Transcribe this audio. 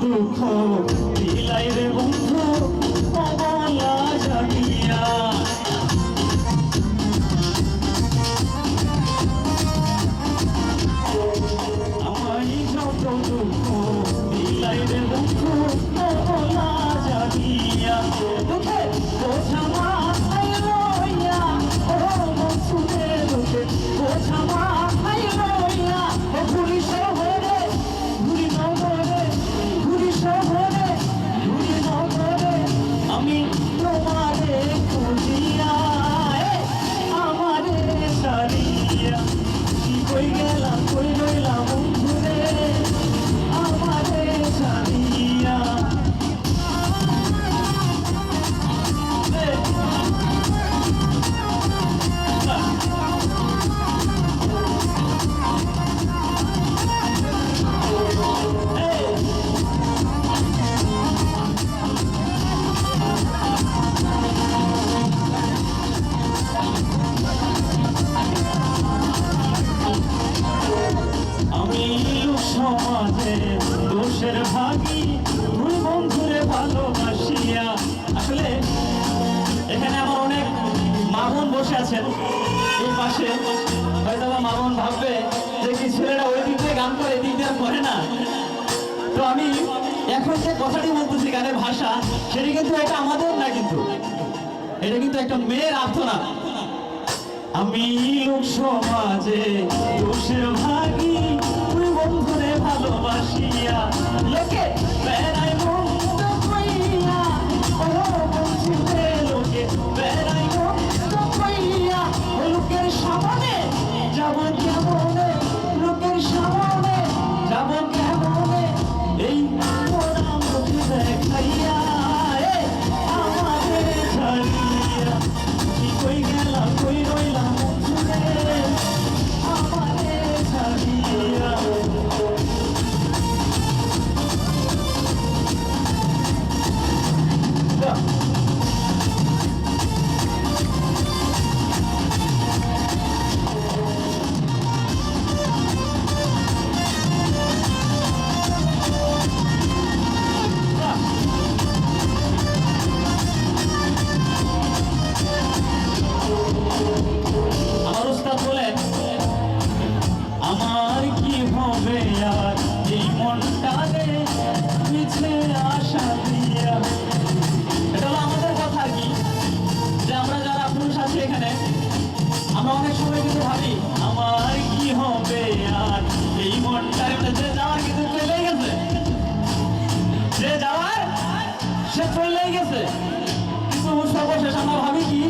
দুঃখ দিলাই রে বন্ধু অবলা জানিয়া আমায় যত দুঃখ দিলাই রে বন্ধু অবলা জানিয়া দুঃখে বোঝা মাথায় লইয়া ও বন্ধু রে দুঃখে বোঝা মাথায় লইয়া ও ঘুরি শহরে ঘুরি নগরে ঘুরি শহরে ঘুরি নগরে আমি তোমারে খুঁজিয়া আমারে সারিয়া কি কই গেলাম কই রইলাম বন্ধু রে আমারে সারিয়া সমাজে দোষের ভাগী দুই বন্ধুরে ভালোবাসিয়া আসলে এখানে আমার অনেক মা-বোন বসে আছেন এই পাশে হয়তো মা-বোন ভাববে যে কি ছেলেরা ওই দিক দিয়ে গান করে এদিক দিয়ে করে না তো আমি এখন যে কথাটি বলতেছি গানের ভাষা সেটি কিন্তু এটা আমাদের না কিন্তু এটা কিন্তু একটা মেয়ের আর্থনা আমি লোক সমাজে দোষের ভাগী তুই বন্ধুরে ভালোবাসিয়া লোকে বেড়াই মন্দ কইয়া ও বন্ধুরে লোকে বেড়াই মন্দ কইয়া লোকের সামনে যাব কেমনে লোকের সামনে যাব কেমনে এই মোরা মুখ দেখাইয়া আমাদের ছাড়িয়া কি কই গেলাম কই রইলাম বন্ধুরে আমাদের ছাড়িয়া আমার কি হবে আর এই মনটারে পিছে আশা দিয়া এটা হলো আমাদের কথা কি যে আমরা যারা পুরুষ আছি এখানে আমরা অনেক সময় কিন্তু ভাবি আমার কি হবে আর এই মনটারে যে যাওয়ার কিন্তু চলেই গেছে যে যাওয়ার সে চলেই গেছে কিন্তু সর্বশেষ আমরা ভাবি কি